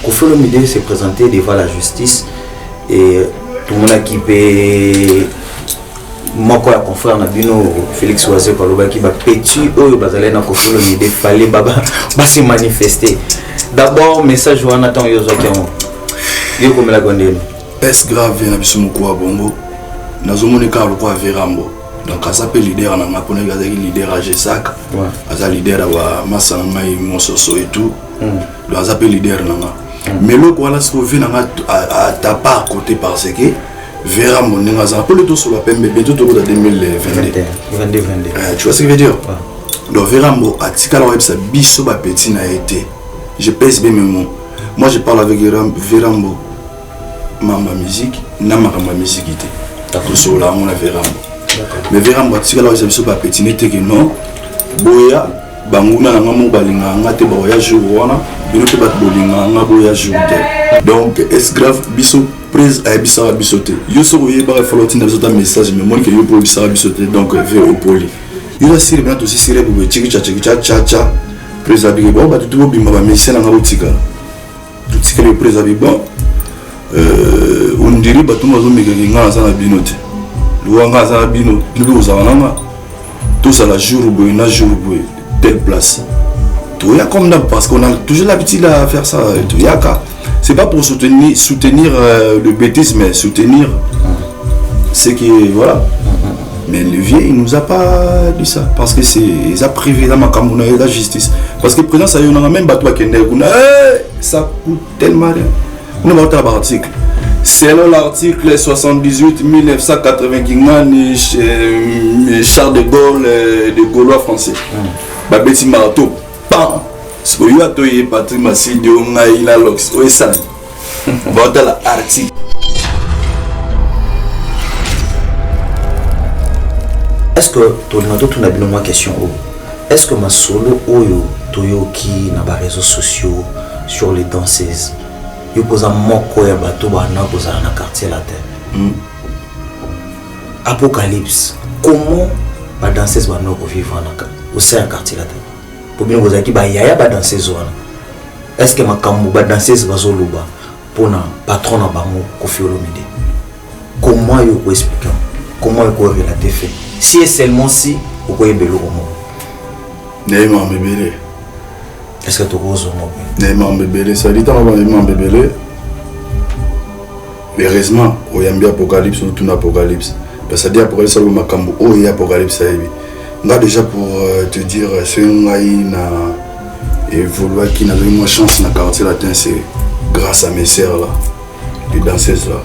Koffi Olomide s'est présenté devant la justice et tout le monde a kippé. Moi, quand confrère Nabino Félix Oazé qui va petit au Bazalena Koffi Olomide fallait se manifester. D'abord, message à Nathan Yozokian. Il comme la gondine. Est-ce grave na biso moko bongo? Nazomoneka lokwa Verambo. Donc ça s'appelle leader na ngapone gazaki leader à Jesaka. Aza leader wa Masanga Mososo et tout. Donc ça s'appelle leader nanga. Mais le quoi là ce que vient à ta part côté parce que Verambo n'est pas pour le tout sur la PMB bientôt tout dans 2022. Tu vois ce que je veux dire? Donc Verambo a tika la web sa biso ba petit na été. Je pèse bien mes mots. Moi je parle avec Verambo. Mamba musique, namaka ma musique était. D'accord sur la on a Verambo. Mais Verambo a tika la web sa biso ba petit n'était que non. Boya banguna na ngamo balinga ngate ba voyage wana. Bino te bat bolinga nga voyage te. Donc est grave biso prise à Bissara Bissoté. Yo so voyez ba fallotin dans un message mais moi que yo pour Bissara Bissoté donc vers au poli. Yo la sire bien aussi sire pour tchiki cha prise à bigo ba tout bimba ba message na botika. Tout ce que le prise à bigo on dirait ba tout mazo meka nga za na binote. Luanga za bino nous za wana tout ça la jour boy na jour boy telle place. Tout y a comme d'hab parce qu'on a toujours l'habitude à faire ça tout y a ka. C'est pas pour soutenir le bêtise, mais soutenir ce qui est, voilà. Mais le vieux, il nous a pas dit ça. Parce que c'est, ils ont privé la Macamouna et la justice. Parce que présent, ça y est, on a même bateau à Kenya. Ça coûte tellement rien. On a un article. Selon l'article 78 1980 Charles de Gaulle, des Gaulois français. Babeti Marteau. Bam! Ce que vous avez Patrick Massidi, on a eu la lox. Oui, ça. Voilà l'article. Est-ce que tu as une question? Est-ce que ma solo oyo toyoki na ba réseaux sociaux sur les danseuses? Yo posa moko ya bato bana posa na quartier la terre. Apocalypse. Comment ba danseuse bana ko vivre au sein quartier la terre? Pour bien vous dire qu'il y a des danseuses. Est-ce que ma cambo ba danseuse bazoluba pour na patron na bango Koffi Olomide? Comment vous pouvez expliquer? Comment vous pouvez relater fait? Si et seulement si vous pouvez bello comment? Néma mbébélé. Est-ce que tu oses moi? Néma mbébélé, ça dit dans Néma mbébélé. Heureusement, au yambi apocalypse ou tout apocalypse. Parce que ça dit apocalypse ça ma cambo oh il y a apocalypse ça y là déjà pour te dire c'est une et vouloir qui n'a eu moins chance dans le quartier latin c'est grâce à mes sœurs là les danseuses là.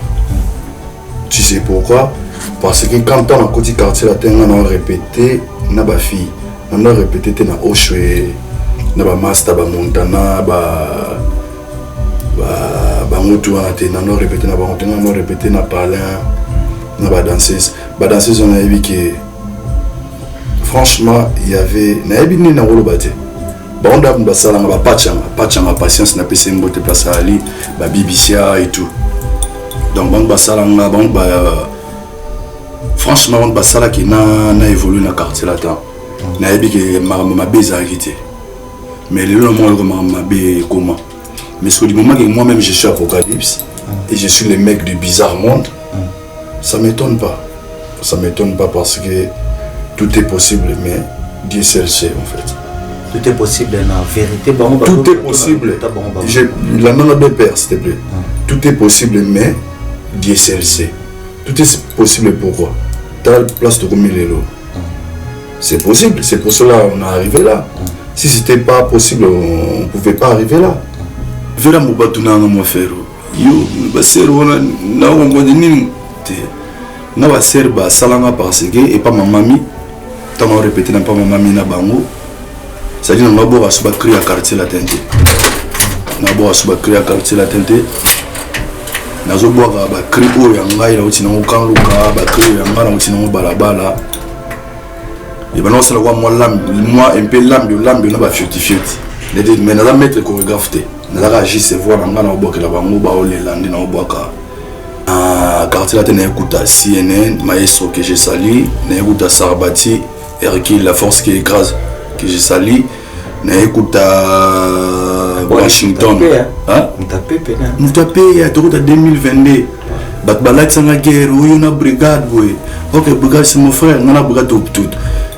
Tu sais pourquoi? Parce que quand on a côté quartier latin on a répété na ba fille on a répété na Oshwe na ba Master ba Montana ba Motu on a répété na ba Montana on a répété na Palin na ba danseuse on a vu que franchement, il y avait naibini na rolo bate. Bon da mbasala nga pachanga patience na pese mbote place ali ba bibicia et tout. Donc bon basala nga bon franchement on basala qui na évolué na quartier latin. Naibi que ma beza arrêté. Mais le moment ma bé comment. Mais ce du moment que moi-même je suis Apocalypse et je suis le mec du bizarre monde. Ça m'étonne pas. Ça m'étonne pas parce que tout est possible, mais Dieu seul sait en fait. Tout est possible, en vérité. Tout est possible. La main de Père, s'il te plaît. Tout est possible, mais Dieu seul sait. Tout est possible pourquoi? T'as la place de combien les lots. C'est possible, c'est pour cela qu'on est arrivé là. Si c'était pas possible, on ne pouvait pas arriver là. Vera Moubatuna mon frère. Yo, basero na ngondini te. Na baserba salanga parce que et pas ma mamie. Tant on répété n'a pas ma mamie na bango. Ça dit on a beau asuba créer à quartier la tente. On a beau asuba créer à quartier la tente. Nazo boa ba créer o yanga ila uti na ukanluka ba créer yanga na uti na balabala. Et ben non c'est moi un peu l'âme na ba fioti. Mais na mettre chorégraphe te. Na agir se voir na na boka la bango ba olelandi na boka. Ah quartier la tente na écoute CNN, maestro que j'ai sali, na écoute Sarbati, Erki la force qui écrase que j'ai sali. na écoute Washington mutapé ya tokota 2022 bat balakisanga guerre oyo na brigade boye ok brigade c'est mon frère ngana brigade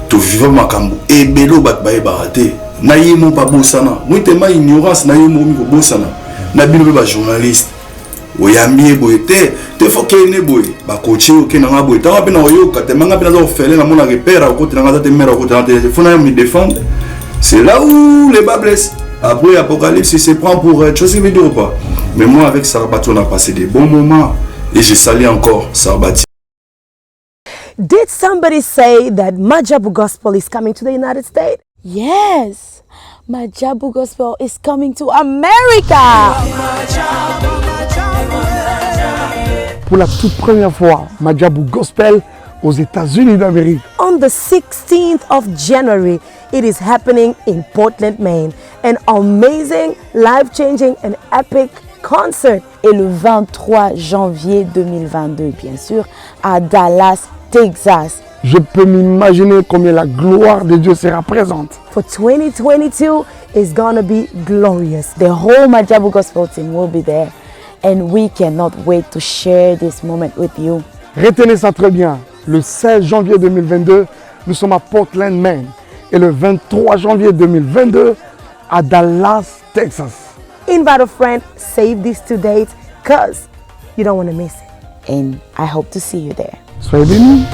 to vivre makambo ebelo bat baye barate na yimo pa bosana mwitema ignorance na yimo mi ko bosana na bino ba journaliste oyambi boye te fokene boye ba coacher okena nga boye tanga bina oyoka te manga bina zo fele na mona repère ko tena nga te mère ko tena te fona me défendre. C'est là où les bas blessent. Après Apocalypse, il se prend pour tu sais dire ou pas. Mais moi avec Sarbati on a passé des bons moments et je salue encore Sarbati. Did somebody say that Majabu Gospel is coming to the United States? Yes, Majabu Gospel is coming to America. Pour la toute première fois, Majabu Gospel aux États-Unis d'Amérique. On the 16th of January, it is happening in Portland, Maine. An amazing, life-changing and epic concert. Et le 23 janvier 2022, bien sûr, à Dallas, Texas. Je peux m'imaginer combien la gloire de Dieu sera présente. For 2022 is gonna be glorious. The whole Majabu Gospel team will be there. And we cannot wait to share this moment with you. Retenez ça très bien. Le 16 janvier 2022, nous sommes à Portland, Maine. Et le 23 janvier 2022, à Dallas, Texas. Invite a friend, save these 2 dates, because you don't want to miss it. And I hope to see you there. Soyez bénis.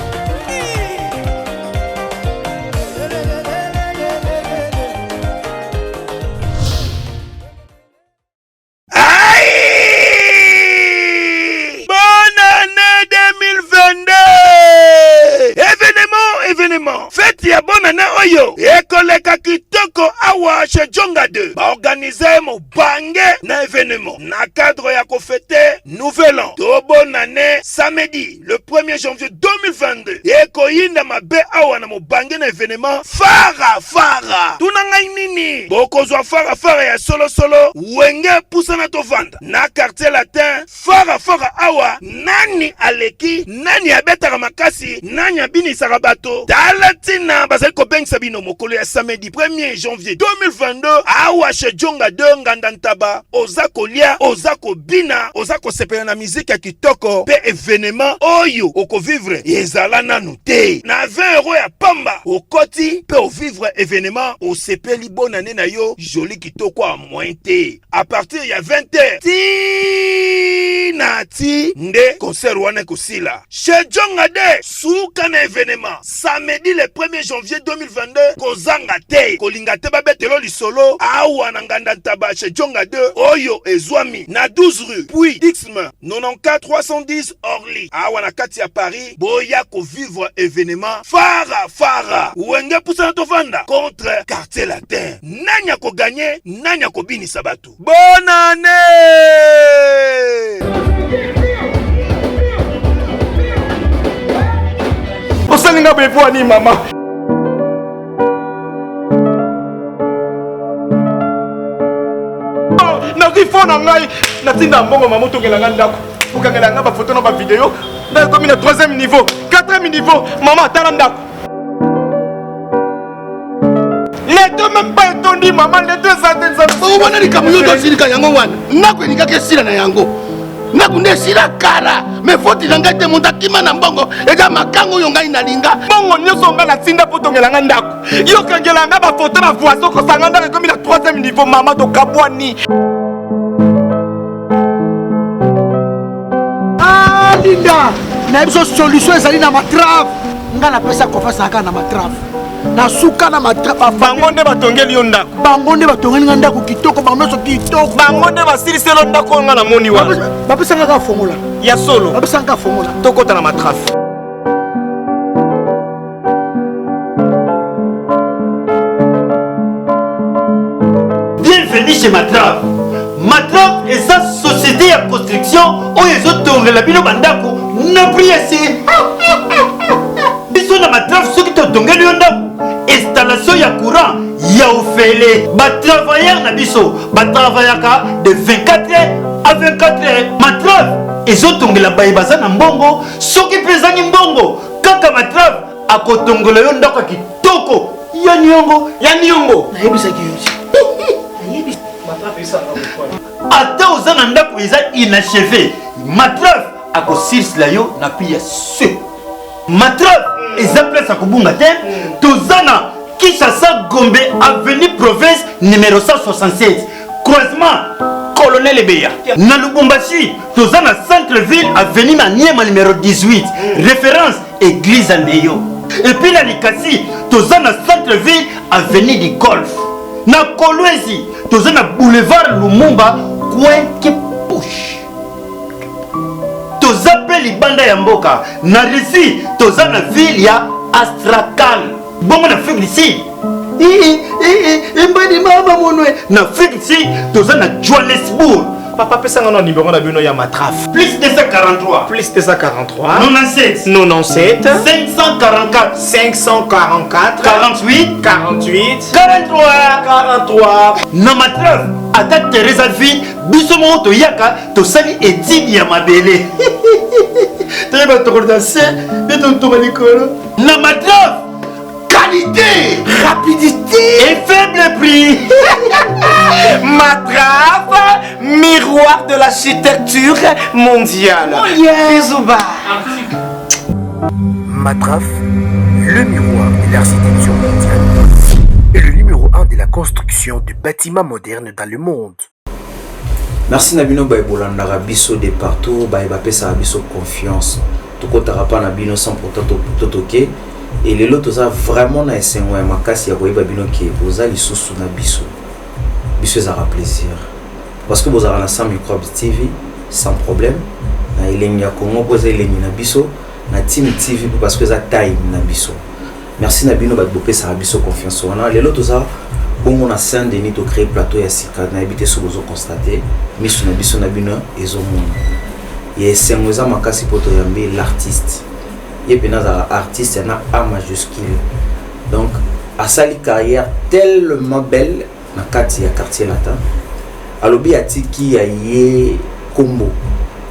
Fête ya bonne année oyo ekoleka kitoko awa chez Djonga 2 ba organiser mo bange na événement na cadre ya ko fêter nouvel an to bonne année samedi le 1er janvier 2022 ekoyinda mabe awa na mo bange na événement fara tuna ngai nini bokozwa fara ya solo wenge pusana to vanda na quartier latin fara awa nani aleki nani abetaka makasi nani abinisaka bato Talatina bazali ko bengisa bino mokolo ya samedi 1er janvier 2022 awa chez Djonga 2 ngandantaba oza kolia oza kobina oza kosepela na musique ya kitoko pe événement oyo okovivre ezala nanu te na 20 € ya pamba okoti pe ovivre événement osepeli bonne année na yo joli kitoko a moins te à partir ya 20h ti nde concert wana kosila chez Djonga 2 suka na événement samedi le 1er janvier 2022 kozanga te kolinga te babetelo lisolo awa na nganda ntaba chez Djonga 2 oyo ezwami na 12 rue puis Dixme 94 310 Orly awa na kati ya Paris boya ko vivre événement fara wenge pusana to vanda contre quartier latin nanya ko gagner nanya ko binisa bato bonne année. Osalinga bevoani mama. Nazi fona ngai natinda mbongo mama tokela ngandako. Ukangela ngaba photo na ba vidéo. Na komi na 3e niveau, 4e niveau, mama tala ndako. Les deux même pas étonnés maman, les deux centaines de fois. On va aller comme yo dosirika yango wana. Nako ni kake sila na yango. Nakunde sila kara me foti nanga te monta kima na mbongo eza makango yo ngai na linga bongo nyoso nga na tinda potongela nga ndako yo kangela nga ba photo na voisin ko sanga ndako komi na 3e niveau mama to kabwani linda na biso solution ezali na matrave nga na pesa confiance aka na matrave na suka na matrave bango nde batongeli yo ndako bango nde batongeli nga ndako kitoko bango so kitoko bango nde basiliselo ndako nga na moni wana bapesa nga ka fongola ya solo bapesa nga fongola tokota na matrave. Bienvenue chez Matrave. Matrave est sa société de construction où ils ont tourné la bino bandako n'a pris assez. Ils sont dans Matrave ceux qui ont tourné le ndako. Installation ya courant ya ofele. Ba travailleurs na biso, ba travaillaka de 24 heures à 24 heures. Matrave ils ont tourné la baïbaza na mbongo, ceux qui pesani mbongo. Kaka Matrave a kotongola yo ndako kitoko. ya niongo nayebisaki yo ata oza na ndako eza inachevé matrave akosirsila yo na pi ya se matrave eza place akobunga te toza na Kinshasa Gombe avenue province numéro 167 croisement Colonel Ebeya na Lubumbashi toza na centre-ville avenue Maniema numéro 18 référence église Andeyo et puis na Likasi toza na centre-ville avenue du Golf na Kolwezi toza na boulevard Lumumba coin Kepush toza pe libanda ya mboka na Risi toza na ville ya Astrakhan bongo na Afrique du Sud mbadi mama monwe na Afrique du Sud toza na Johannesburg papa pesa ngana numéro na bino ya matraf plus 243 plus 243 97 97 544 544 48 48 43 na matraf ata Teresa ville biso moko toyaka tosali etidi ya mabele toyeba tokodanse mpe totoba likolo na matraf qualité, rapidité et faible prix. Matrave, miroir de l'architecture mondiale. Bisous bas. Matraf, le miroir de l'architecture mondiale et le numéro 1 de la construction de bâtiments modernes dans le monde. Merci Nabino Baïbolanda Rabiso de partout, Baïbapesa Rabiso confiance. Tokotara pa Nabino sans pourtant totoke. Et les lots ont vraiment na esengo ya makasi ya koyeba bino ke boza lisusu na biso. Biso ezara plaisir. Parce que bozara na 100 microbes TV sans problème. Na elengi ya Congo boza elengi na biso na Team TV parce que za time na biso. Merci na bino bapesa na biso confiance wana. Les lots ont bongo na Saint-Denis to créer plateau ya sika na ebité so bozo constater miso na biso na bino ezomona. Ya esengo za makasi poto yambe l'artiste. Et puis artiste y en a A majuscule. Donc à sa carrière tellement belle na kati ya quartier latin. Alobi atiki ya ye combo.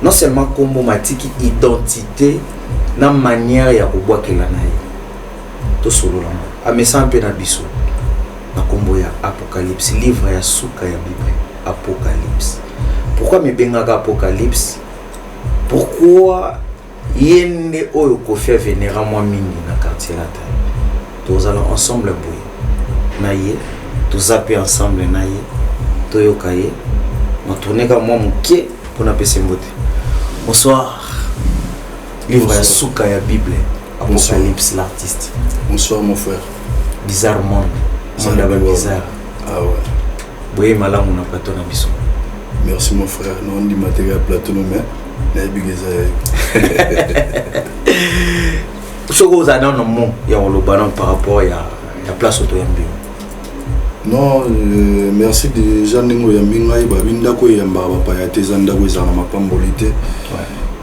Non seulement combo matiki identité na manière ya kobwakela na ye. To solo la. Amesa mpe na biso. Na combo ya Apocalypse, livre ya suka ya Bible. Apocalypse. Pourquoi me bengaka Apocalypse? Pourquoi yende oyo kofia vénéra moi mingi na quartier latin. Tous allons ensemble boy. Na ye, tous zapper ensemble na ye. Toyoka ye. Na tourner comme moi muke pour na pese mbote. Bonsoir. Livre ya suka ya Bible. Apocalypse l'artiste. Bonsoir mon frère. Bizarre monde. Monde d'abord bizarre. Ah ouais. Boye malamu na plateau na biso. Merci mon frère. Non dit matériel plateau no mais. Soko za non mon ya olobanon par rapport ya place auto yambi. Non, merci déjà ningo ya mingai ba binda ko yamba ba pa ya tezanda ko za na mapambolité.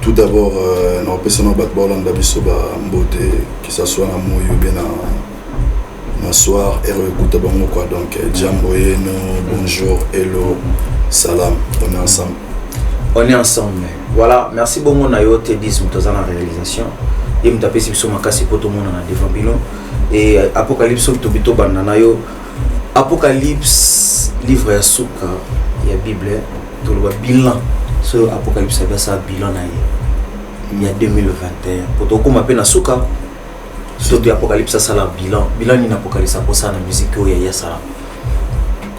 Tout d'abord na pesana bat bolanda biso ba mbote que ça soit na moyo bien na soir et écoute bango quoi donc jamboyeno bonjour hello salam on est ensemble. On est ensemble. Voilà, merci beaucoup na yo te 10 mtoza na réalisation. Et mtape si biso makasi po to mona na devant bino et Apocalypse to bito banda na yo. Apocalypse livre ya suka ya Bible to le bilan. So Apocalypse ba sa bilan na ye. Il y a 2021. Pour to koma pe na suka. So to Apocalypse ça la bilan. Bilan ni na Apocalypse pour ça na musique ya ça.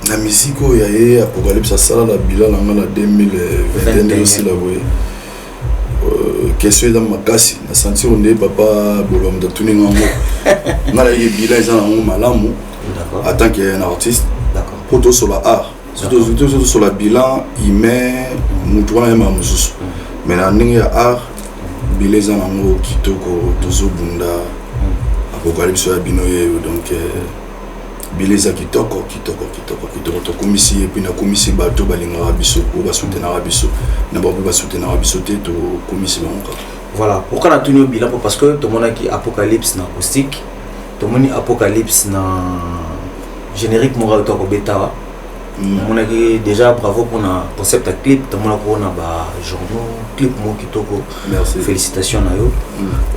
La musique il y a Apocalypse ça la bilan en 2021 aussi la voyez question dans ma casse na senti on est papa bolom de tourner en mot na la bilan ça en malamu en tant qu'un artiste d'accord pour tout sur la art surtout sur la bilan il met mutuana ma mususu mais na ninga art bilan ça en kitoko tozo bunda Apocalypse ya binoye donc bileza kitoko to komisi et puis na komisi bato balinga biso ou ba soutenir biso na ba soutenir biso te to komisi bango. Voilà, pourquoi na tuni bilan parce que tout monde qui Apocalypse na acoustique, tout monde Apocalypse na générique moral to ko beta. Mon qui déjà bravo pour na concept clip, tout monde ko na ba journaux, clip mo kitoko. Merci. Félicitations na yo.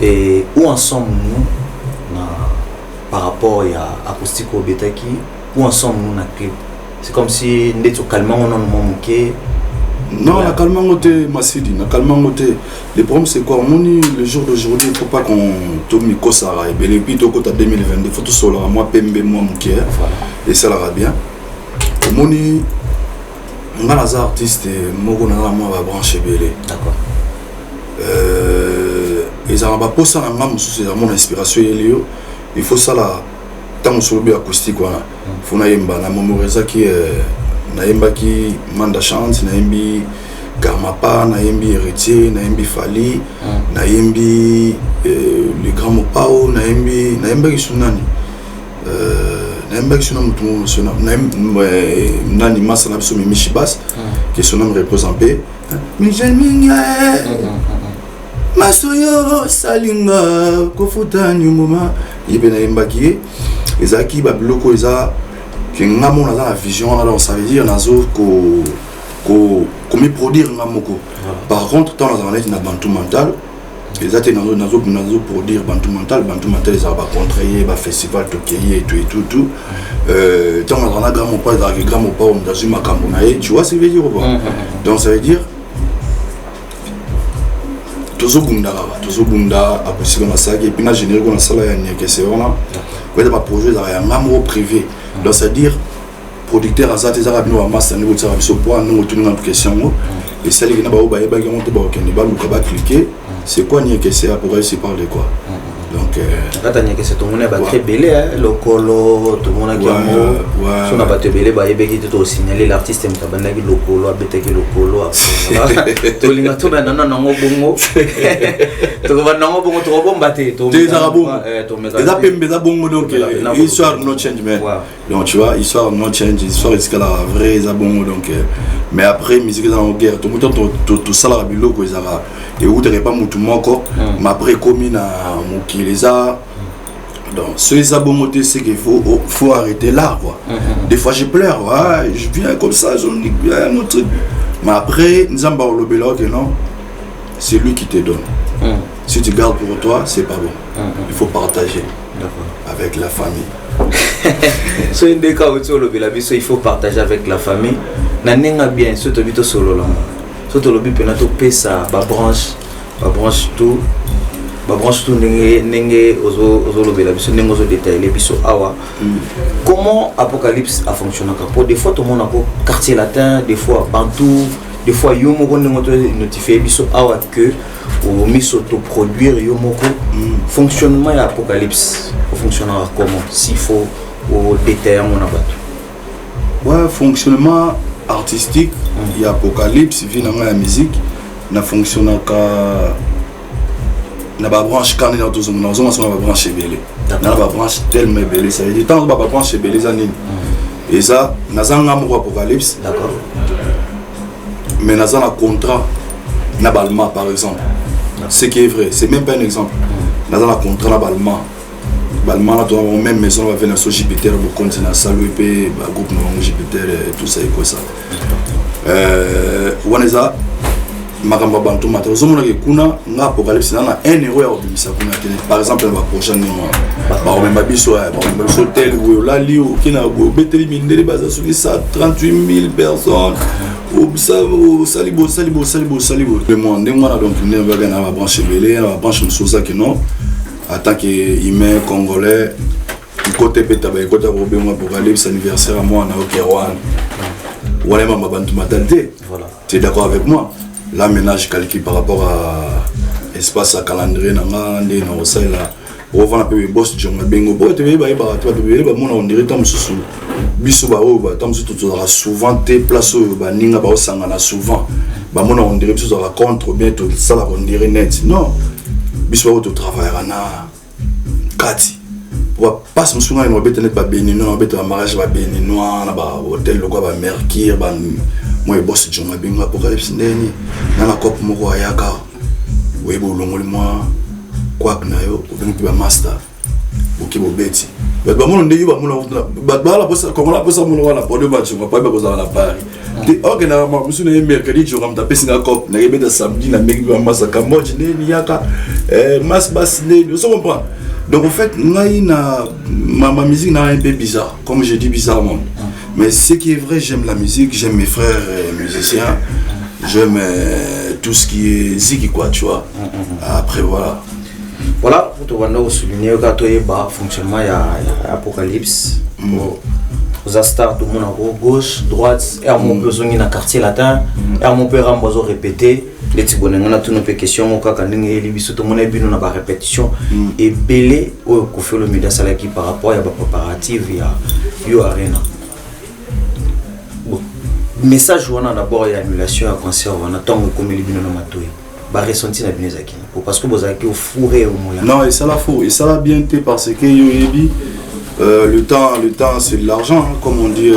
Et où ensemble nous na par rapport à acoustique au Betaki ou ensemble nous na clip. C'est comme si nous étions calmement on manqué. Non, la calmement côté Massidi, la calmement côté. Le problème c'est quoi? Le jour d'aujourd'hui, il ne faut pas qu'on tourne le Kosara et puis plutôt côté 2022, il faut tout solo moi Pembe moi mon cœur et ça ira bien. Moni on a les artistes moko na moi va brancher belé. D'accord. Et ça va pas ça na mamu c'est mon inspiration elio. Il faut ça là tant sur le acoustique voilà. Faut na yemba na memoriser qui naimba ki Manda Chance, naimbi Karmapa, naimbi Héritier, naimbi Fali, naimbi le Grand Mopao, naimbi ki Sunani. Naimba ki Sunani mutumu sona nani masana biso Mishibas qui son nom repose en paix. Mijaminga Masoyo salinga kofuta nyumuma yebe naimba ki ezaki ba bloko eza que nous avons la vision, alors ça veut dire qu'on produire ngamoko. Par contre, dans la net, il y a bantu mental. Les athées nous produire bantu mental, ils ont contrarié, festival tokéi et tout. Tant on a grand pas, tu vois ce que je veux dire ou pas? Donc ça veut dire Tozo Bunda, après si on a ça, et puis on a généré qu'on a ça là, il y a c'est vraiment. Ouais, dans ma projet, il y a un amour privé. Donc c'est-à-dire producteur azat les arabes nous amassent nous ça sur point nous retournons en question et celle qui n'a pas au bail bail monter ba Keniba ou ba cliquer c'est quoi ni que c'est pour essayer parler quoi. Donc là ni que c'est tout le monde va très belé le colo tout le monde qui amo si on n'a pas te belé ba yebeki to signaler l'artiste mais tabana ki le colo abeteki le colo après to linga to na non bongo to va non bongo to bomba te to des arabes des apembe za bongo donc histoire no change man donc tu vois histoire no change histoire est-ce que la vraie za bongo donc mais après musique dans la guerre tout le temps tout ça la biloko ezara et où t'aurais pas mutu moko mais après commis na les a donc ceux abomotés c'est qu'il faut arrêter là quoi. Des fois je pleure je viens comme ça je dis un autre truc mais après nous avons le bélo que non c'est lui qui te donne si tu gardes pour toi c'est pas bon il faut partager avec la famille. So in des cas où tu le bélo il faut partager avec la famille nanenga bien ce to bito solo là so to lobi penato pesa ba branche tout nenge ozo lobela biso nenge ozo détailler biso awa comment Apocalypse a fonctionné pour des fois tout le monde a quartier latin des fois bantou des fois yo moko nenge to notifier biso awa que au miso to produire yo moko fonctionnement ya Apocalypse fonctionnera comment s'il faut au détailler mon abato ouais fonctionnement artistique il y a Apocalypse vient dans la musique na fonctionne ka na ba branche quand dans tous on a ba branche belé na ba branche tellement belé ça veut dire tant ba branche belé ça nini et ça na zanga mo Apocalypse d'accord mais na zanga contrat na balma par exemple ce qui est vrai c'est même pas un exemple na zanga contrat na balma là dans même maison va venir sur Jupiter au continent salut pe ba groupe no Jupiter tout ça et quoi ça waneza makamba bantu mata ozomona ke kuna nga Apocalypse na un héros ya obimisa kuna tele par exemple ba prochain numéro ba même biso tel ou la lio kina go beteli mindele baza soki 138 000 personnes ou salibo le monde moi donc ne va gagner la branche belé la branche musoza que non en tant que humain congolais côté beta ba côté robé Apocalypse anniversaire à moi na Okerwan voilà ma bantu matalde voilà tu es d'accord avec moi. Là maintenant je calcule par rapport à espace à calendrier nanga ndé na osala ovana pe boss jonga bengo bo te ba to be ba mona on dirait tam susu biso ba o ba tam susu to souvent te place ba ninga ba osangana souvent ba mona on dirait biso za contre bien to sala on dirait net non biso ba to travailler na kati pour passe musunga no bete net ba benino bete ba mariage ba benino na ba hôtel lo ba mercure ba moi boss jonga bengo Apocalypse ndeni na la cop moko ayaka webo longoli moi quoi na yo ko ba master oki bo beti ba mono ndeyi ba mono ba la posa ko la posa mono wala podo ba jonga pa ba ko za la Paris te ok na ma musu na mercredi jonga mta pesi na cop na yebeta samedi na meki ba master Cambodge ndeni yaka mas bas ndeni so comprendre Donc en fait, ma musique n'a un peu bizarre, comme je dis bizarrement. Mais ce qui est vrai, j'aime la musique, j'aime mes frères musiciens, j'aime tout ce qui est ziki quoi, tu vois. Après voilà. Voilà, pour te souligner que le fonctionnement il y a Apocalypse. Aux stars tout le monde en gauche, droite, et à mon besoin dans le quartier latin, et à mon père en besoin répéter. Les petits bonhommes, on a toutes nos questions, on a tout le monde a une répétition. Et belé, on fait le média salaki par rapport à la préparative, il y a Yo Arena. Bon, message on a d'abord il y a annulation à concert, on attend comme les bino na matoi. Ba ressenti na binezaki. Parce que vous avez au fourré au moyen. Non, et ça la faut, et ça l'a bien été parce que yo yebi. Le temps c'est de l'argent, hein, comme on dit,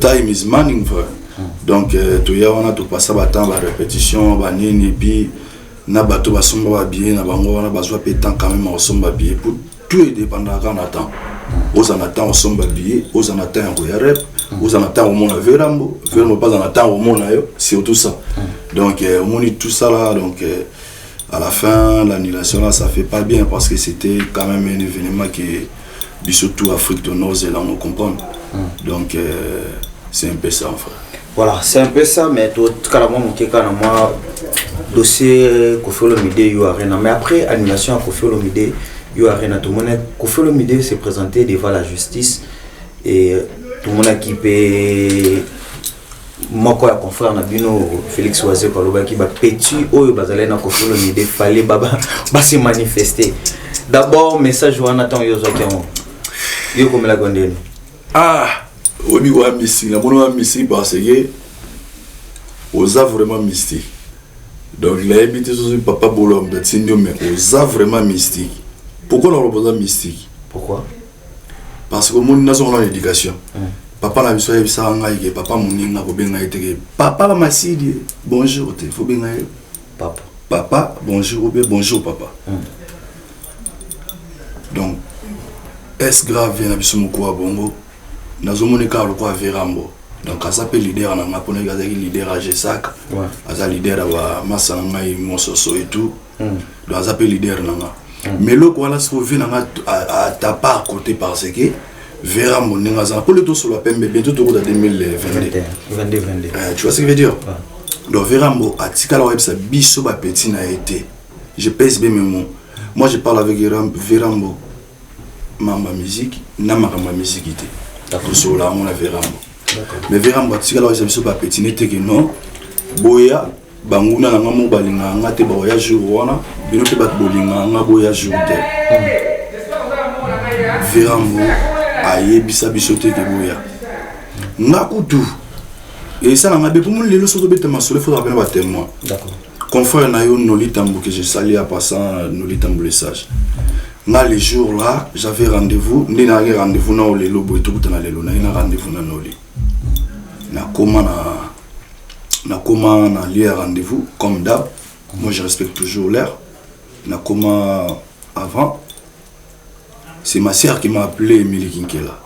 time is money, frère. Donc, tout y a on a tout passé à temps, la répétition, et puis, na bateau va somber bien, na bango on a besoin de temps quand même on somber bien. Pour tout est dépendant quand on attend. Aux en attend on somber bien, aux en attend on rep, aux en attend au monde verambo, pas en attend au monde c'est tout ça. Donc, on dit tout ça là, donc. À la fin, l'annulation là, ça fait pas bien parce que c'était quand même un événement qui est surtout Afrique du Nord, là on comprend. Donc c'est un peu ça, frère. Voilà, c'est un peu ça, mais tout carrément mon moi dossier Koffi Olomide Yo Arena. Mais après annulation à Koffi Olomide Yo Arena, tout le monde Koffi Olomide s'est présenté devant la justice et tout le monde a équipé. Moi quoi confrère na bino Félix Oazé Kaloba qui ba petit oyo bazalé na Koffi Olomide fallait baba se manifester. D'abord message wana tant yo zokiamo. Yo comme la gondene. Obi wa mystique, la mono wa mystique parce que osa vraiment mystique. Donc il a habité sur papa Bolom de Tindio mais osa vraiment mystique. Pourquoi on repose mystique? Pourquoi? Parce que mon nation a l'éducation. Papa la biso yebisa ngai papa moninga ko benga eteke papa la masidi bonjour te faut benga papa bonjour bonjour papa. Donc est grave vient biso moko wa bongo nazomonika lokwa verambo donc ça s'appelle leader na ngapona gazaki leader à Jesaka aza leader wa masana ngai mososo et tout donc ça s'appelle leader nanga mais loko wala se vient à ta part côté parce que Vera Moninga, pour le tout sur la PMB, bientôt au 2022. Tu vois ce que je veux dire? Donc Vera Mo, à Tikala Web, ça biso ba petit n'a été. Je pèse bien mes mots. Moi je parle avec Vera Mo, ma musique, na ma musique était. D'accord. Sur là, on a Vera Mo. Mais Vera Mo, à Tikala Web, ça biso ba petit n'était que non. Boya, banguna na ngamo balinga ngate boya jour wana, bino te bat bolinga ngaboya jour de. Vera Mo. Aïe bisa bisoté que boya nakutu et ça n'a pas pour moi les leçons de bête ma sur le faut rappeler battre moi d'accord confrère na yo Noli Tambo que je salue à passant Noli Tambo le sage na les jours là j'avais rendez-vous ni na rendez-vous na le lobo et tout na le lona na rendez-vous na Noli na comment na lié rendez-vous comme d'hab moi je respecte toujours l'heure na comment avant. C'est ma sœur qui m'a appelé Emily Kinkela.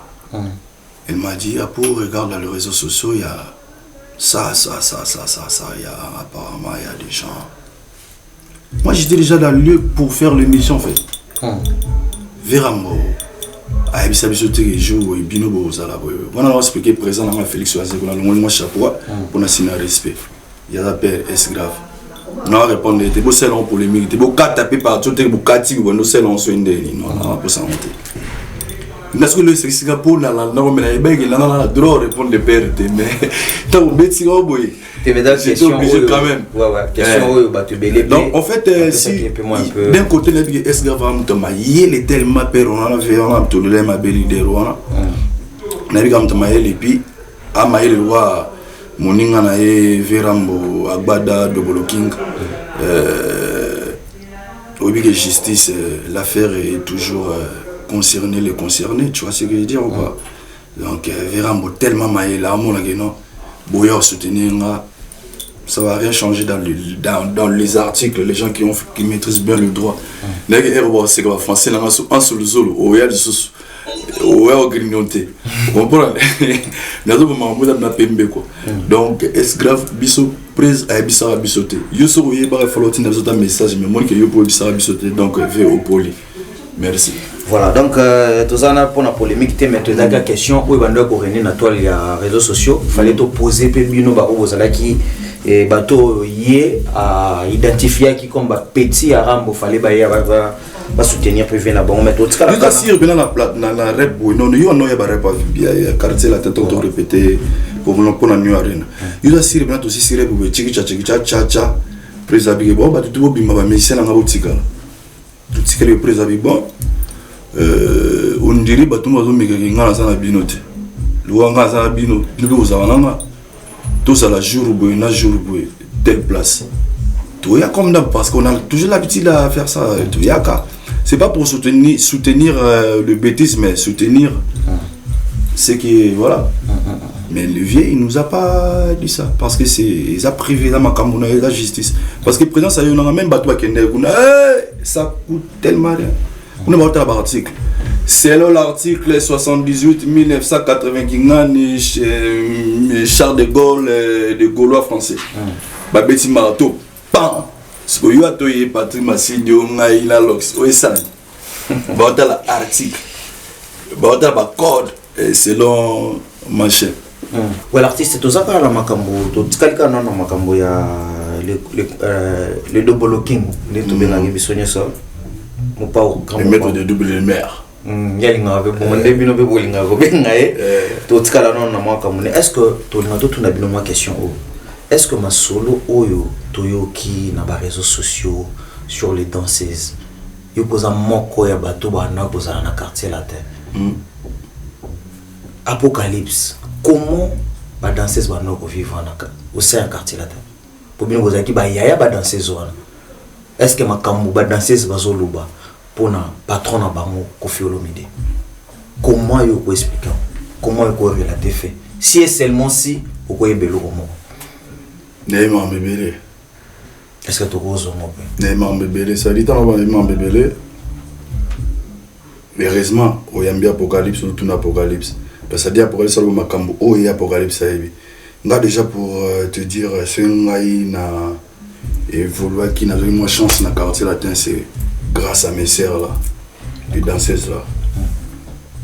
Elle m'a dit, pour regarde dans les réseaux sociaux, il y a ça, il y a apparemment, il y a des gens. Moi j'étais déjà dans le lieu pour faire l'émission en fait. Vérambo. Ah, il s'est sauté les jours, et binobo, ça là. On a expliqué présent dans Félix Oazé, on a le moins chapeau pour nous signer respect. Il y a la paix, est-ce grave? On a répondu, t'es beau selon polémique, t'es beau taper partout, t'es beau cathy, ou nous selon soin de non, on peut s'en monter. Parce que le Singapour, là, la droit répondre de père, mais t'as oublié de s'y envoyer. J'étais obligé quand même. Donc en fait, si d'un côté, est-ce que est tellement père, on a tout le ma belle idée, on a et puis, à Maël, le roi. Moninga na Verambo Agbada Double King au but de justice l'affaire est toujours concernée les concernés, tu vois ce que je veux dire ou pas? Donc Verambo tellement maillé là mon non boya soutenir ça va rien changer dans les articles, les gens qui maîtrisent bien le droit. C'est que français là en sous le zolo au Ouais, au grignoté. Vous comprenez? Nous avons un quoi. Donc, est-ce grave, biso, prise à Bissara Bissoté. Yo so oui, il faut un message, mais moi, que yo pour Bissara Bissoté, donc, vais au poli. Merci. Voilà, donc, tout ça, pour la polémique, tu as la question, où il y a une toile, il y a réseaux sociaux, il fallait te poser, puis nous, qui et bateau yé à identifier qui comme petit arambo fallait va soutenir privé na bon mais tout ça là si bien na rep non yo no ya ba rep bien quartier la tête auto répéter pour na new arena yo si bien to si sire pour chiki cha président bi bon ba tout bimba ba mais c'est na ngabotika tout tika le président bi bon on dirait ba tout mazo meka ngana sana binote luanga sana bino bino za wananga tout ça la jour na jour telle place tout y a comme d'hab parce qu'on a toujours l'habitude à faire ça tout y a qu'à c'est pas pour soutenir le bêtise mais soutenir ce qui est voilà mais le vieux il nous a pas dit ça parce que c'est ils a privé dans ma camona la justice parce que présent ça y on a même bateau qui ça coûte tellement rien on a monté l'article selon l'article 78 1980 qui gagne Charles de Gaulle de Gaulois français babeti marteau pan ce que yo atoye Patrick Massidio ngai la lox o esan bota l'article bota ba code selon machin ouais l'artiste tout ça par la makambo tout quelqu'un non makambo ya le double king les tout bien ngi bisonye ça mon pas le maître de double mer yalinga be bon ndebi no be bolinga ko benga tout kala non na makambo est-ce que to na tout na bino ma question est-ce que ma solo oyo toyoki na ba réseaux sociaux sur les danseuses yo posa moko ya bato bana posa na quartier latin Apocalypse comment ba danseuse bana ko vivre au sein quartier latin pour bien posa ki ba yaya ba danseuse wana est-ce que makambo ba danseuse bazoluba pona patron na bango Koffi Olomide comment yo ko expliquer comment yo ko relater fait si et seulement si o ko yebelo comment Neymar Mbébélé. Est-ce que tu oses mon père? Neymar Mbébélé, ça dit tant Neymar Mbébélé. Heureusement, au Yambi Apocalypse, ou tout Apocalypse. Parce que ça dit Apocalypse, ça dit Makambo, oh et Apocalypse, ça y est. Là déjà pour te dire, c'est un na et vouloir qui n'a eu moins chance dans le quartier latin, c'est grâce à mes sœurs là, les danseuses là.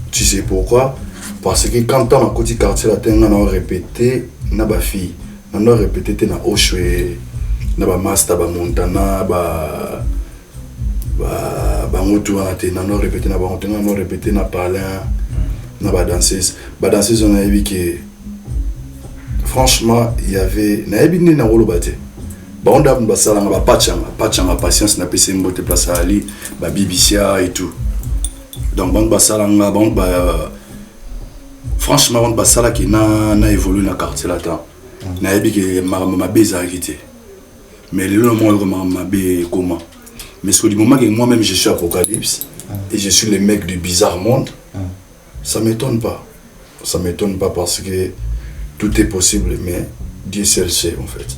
Tu sais pourquoi? Parce que quand on a côté quartier latin, on a répété, na ba fille. On a répété na Oshwe, na ba Master, ba Montana, ba Motu, on a répété na ba Montana, on a répété na Palin, na ba danseuse. Ba danseuse on a vu que franchement il y avait na ebini na rolo bate. Ba on da ba sala ba pachanga patience na pese mbote place ali, ba Bibicia et tout. Donc ba sala nga ba franchement on ba sala qui na évolué na quartier latin. Na ebi que ma beza quitté mais le moment ma bé comment mais ce que du moment que moi-même je suis Apocalypse et je suis le mec du bizarre monde ça m'étonne pas parce que tout est possible mais Dieu seul sait en fait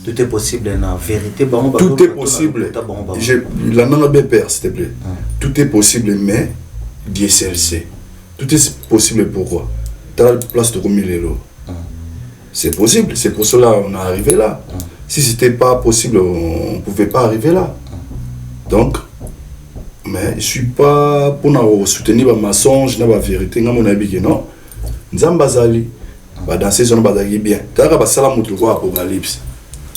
tout est possible en vérité bon tout est possible la non bien père s'il te plaît tout est possible mais Dieu seul sait tout est possible pourquoi t'as la place de combien l'élo c'est possible, c'est pour cela qu'on est arrivé là. Si c'était pas possible, on ne pouvait pas arriver là. Donc, mais je suis pas pour soutenir ma mensonge, ma vérité, mon avis non. Nzambazali, ba danser zone bazali bien. Tara ba sala mutu ko Apocalypse.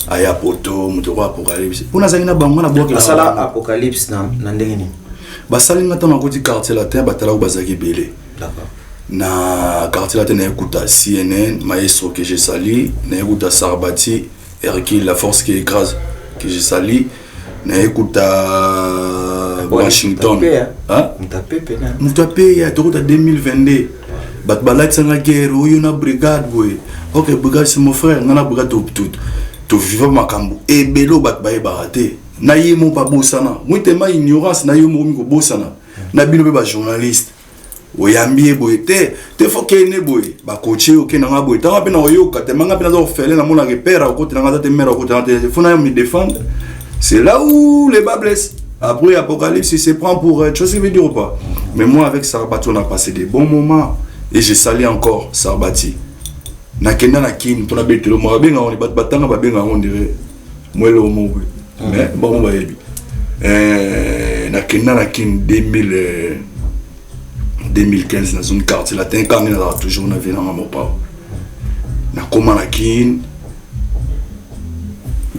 Aya poto mutu ko Apocalypse. Pour nazali na bango na bloquer. Sala Apocalypse na ndenge ni. Ba sali ngata na koti quartier latin ba tala ko bazali belé. D'accord. Na quartier latin na écouta CNN, maestro que j'ai sali, na écouta Sarbati, Hercule la force qui écrase que j'ai sali, na écouta Washington. Hein? Mutapé ya to 2022. Bat balak sanga guerre ou une brigade boy. OK, brigade c'est mon frère, ngana brigade tout vivre makambo et belo bat baye baraté. Na yemo pa bosana. Mutema ignorance na yemo mi ko bosana. Na bino ba journaliste. Oyambi boyete te fokene boy ba coacher okena nga boy tanga pena oyoka te manga pena zo fele na mona repère au côté nga te mera au côté te fona me défendre c'est là où les bas blessent Après, Apocalypse, il se prend pour... Tu vois ce que je veux dire ou pas? Mais moi, avec Sarbati, on a passé des bons moments. Et j'ai sali encore Sarbati. Nakenda na kin, ton abel telo mo benga on batanga ba benga on dirait moi le mo. Mais bon ba yebi. Nakenda na kin 2015 dans une quartier là t'es quand on a toujours na vie na mon papa. Na comment na kin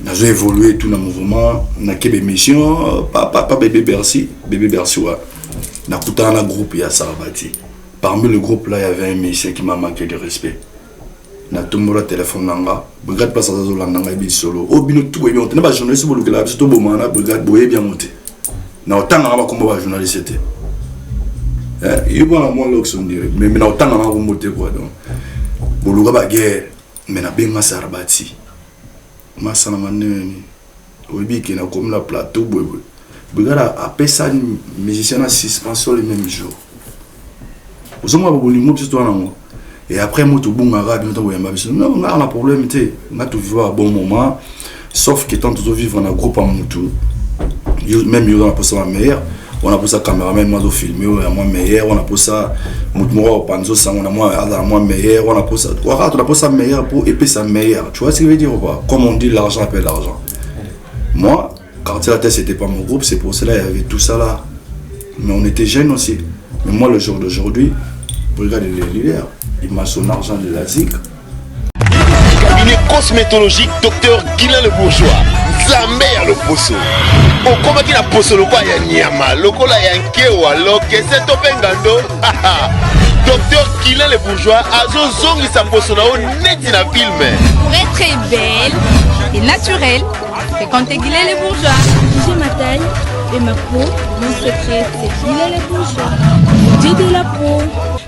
na j'ai évolué tout dans le mouvement, na kebe mission papa bébé Bercy ouais. Na kutana na groupe ya Sarbati. Parmi le groupe là, il y avait un monsieur qui m'a manqué de respect. Na tombola téléphone nanga, brigade passe à la nanga et solo. Au bino tout est bien, on n'a pas journaliste pour le gars, c'est tout bon mana, brigade boye bien monté. Na autant on va comme journaliste c'était. Il voit moi l'oxon dire, mais na autant on va monter quoi donc. Pour le gars guerre, mais na benga Sarbati. Massa na manene. Obi qui na comme la plateau boye. Brigade a pesa musicien à suspension le même jour. Et après, moi, tout le monde a dit, non, on a un problème, on a tout vécu à un bon moment, sauf que tant que vivre dans un groupe en Moutou, même on a pour ça la meilleure, on a pour ça caméraman, moi, filmer, on a moins meilleur, on a pour ça, Moutou, Panzo, on a moins meilleur, on a pour ça meilleur pour épée ça meilleur. Tu vois ce que je veux dire ou pas? Comme on dit, l'argent appelle l'argent. Moi, quand la tête, c'était pas mon groupe, c'est pour cela qu'il y avait tout ça là. Mais on était jeunes aussi. Mais moi, le jour d'aujourd'hui, regardez les leaders, il m'a son argent de la ZIC. Cabinet cosmétologique, docteur Guilain le Bourgeois. Zambé à l'opposo. Au combat qui n'a pas le quoi, il y a Nyama, le cola y a un kewa, le c'est Topengando. Docteur Guilain le Bourgeois, Azo Zongi sa posonao net in a film. Pour être très belle et naturelle, c'est quand t'es Guilain le Bourgeois. J'ai ma taille et ma peau, mon secret, c'est Guilain le Bourgeois. J'ai de la peau.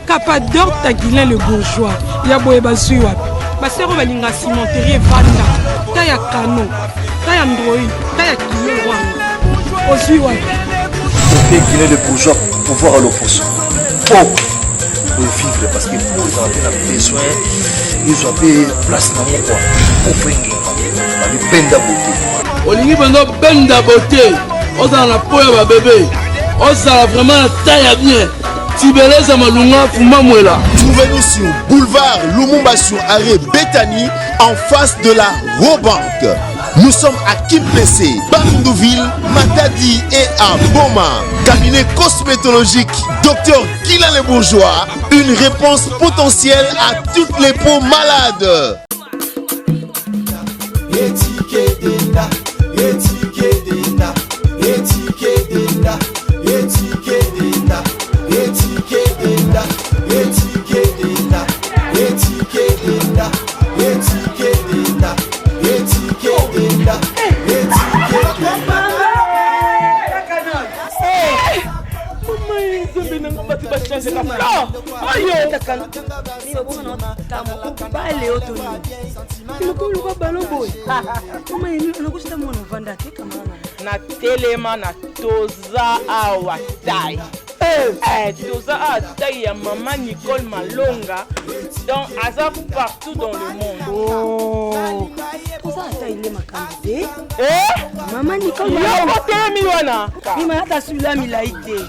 Capador ta Guilain le Bourgeois. Ya boye bazui wapi. Basero balinga cimenterie vanda. Ta ya kano. Ta ya ndroi. Ta ya kilo wanga. Ozui wapi. Docteur Guilain le Bourgeois pour voir à l'opposé. Oh, pour vivre parce que pour avoir besoin, ils ont fait place dans mon coin. Pour faire une benda beauté. Olingi benda benda beauté. On a la peau à bébé. On a vraiment la taille bien. Trouvez-nous sur boulevard Lumumba sur arrêt Bethany en face de la Robank. Nous sommes à Kimpese, Bandouville, Matadi et à Boma. Cabinet cosmétologique Dr Guilain le Bourgeois. Une réponse potentielle à toutes les peaux malades. na telema na toza awa tai toza awa tai ya maman Nicole Malonga donc aza partout dans le monde. Oh, toza awa il est makambé maman Nicole Malonga miwana mima hata sula milaite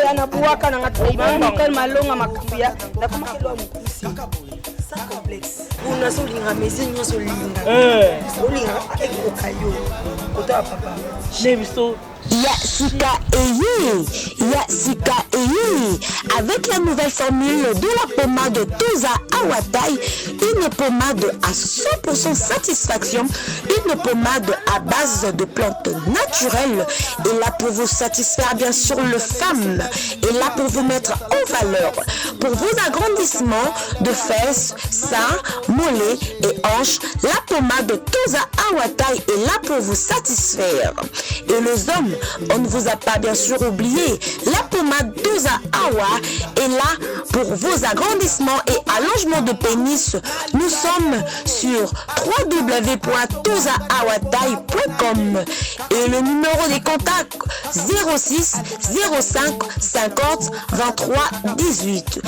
ana buwaka na ngati maman Nicole Malonga makambia na kama kilo mkusi ça complexe una solinga mesi nyo solinga solinga ekokayo kota papa Neviso Yasika Eye. Avec la nouvelle formule de la pommade Toza Awatai, une pommade à 100% satisfaction, une pommade à base de plantes naturelles, et là pour vous satisfaire bien sûr le femme, et là pour vous mettre en valeur, pour vos agrandissements de fesses, seins, mollets et hanches, la pommade Toza Awatai est là pour vous satisfaire. Et les hommes, on ne vous a pas bien sûr oublié, la pommade Toza Awa est là pour vos agrandissements et allongements de pénis. Nous sommes sur www.tozaawatai.com et le numéro des contacts 06 05 50 23 18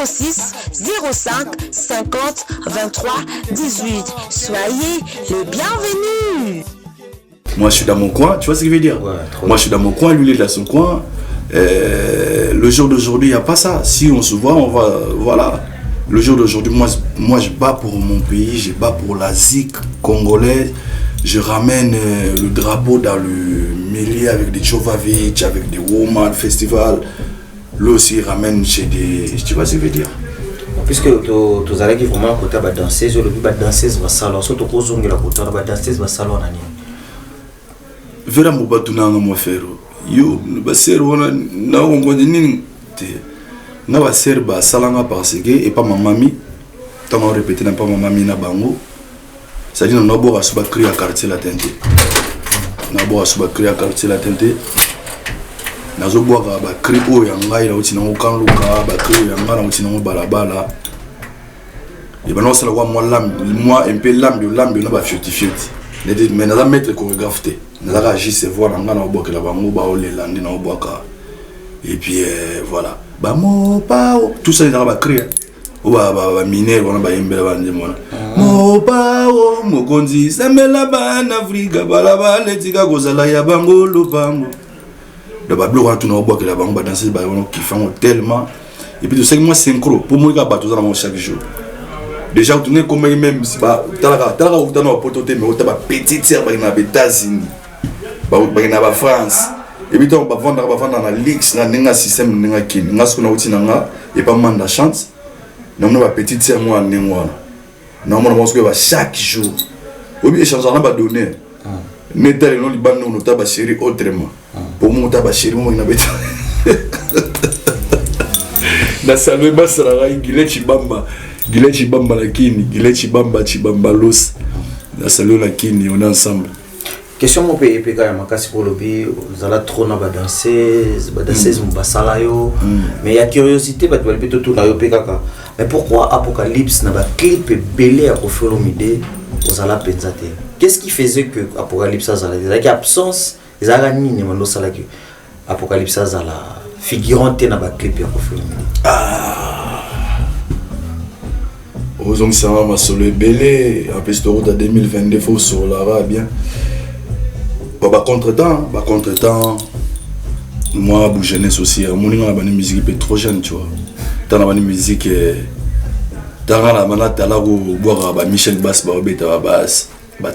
06 05 50 23 18. Soyez les bienvenus. Moi, je suis dans mon coin, tu vois ce que je veux dire? Moi, je suis dans mon coin, lui, il est dans son coin. Le jour d'aujourd'hui, il n'y a pas ça. Si on se voit, on va... Voilà. Le jour d'aujourd'hui, moi, je bats pour mon pays, je bats pour la ZIC congolaise. Je ramène le drapeau dans le milieu avec des Jovavic, avec des Woman Festival. Lui aussi, il ramène chez des... Tu vois ce que je veux dire? Puisque tu as dit vraiment que tu as dansé, je le dis, danseuse va salon. Surtout que tu as dansé, va salon. Vera Moubatuna, moi, faire. Yo, le ser, on a dit na ba ser ba salanga parce que et pas ma mamie tant on répété n'a pas ma mamie na bango ça dit on a beau asuba crier à quartier la tente na beau asuba crier à quartier la tente na zo boa ba crier o ya ngai la uti na kan luka ba crier ya ngai na uti na balabala et ben non c'est la moi un peu lambe na ba fioti mais na mettre chorégraphe te na la agir se voir na na boa que la bango ba ole landi na boa ka et puis voilà ba mo pao tout ça dans ba crier ou ba miner on ba yembela ba ndimona mo pao mo konzi semela ba na Afrika balaba letika kozala ya bango lupango de ba bloc tout na bois que la bango ba danser ba on qui font tellement et puis tu sais moi synchro pour moi ka ba tout ça chaque jour déjà tu n'es comme même si ba talaka ou tano potote mais on ba petite sœur ba na États-Unis ba na ba France et puis on va vendre na Lix na ninga système ninga kin nga sukuna uti nanga et pas manda chance na mona ba petite sœur moi ningwa na mona monsko ba chaque jour obi échange na ba donner mettez non libano no ta ba chérie autrement pour moi ta ba chérie moi na beta na salve ba sala gile chibamba la kini gile chibamba los na salve la kini on est ensemble. Question mon pays quand même kasi pour le bi vous allez trop na ba danseuse mbasala yo mais il y a curiosité ba tu plutôt tout na yo pekaka mais pourquoi Apocalypse na ba clip belé à Kofolomide vous allez penser qu'est-ce qui faisait que Apocalypse ça la absence ils a ni ne mando sala que Apocalypse ça la figurante na ba clip à Kofolomide aux hommes ça ma solo belé en plus de 2022 faut sur la bien. Bah contre-temps, moi, pour jeunesse aussi, mon musique est trop jeune, tu vois. T'as la musique, t'as la manette, t'as la boire Michel Bass, t'as basse,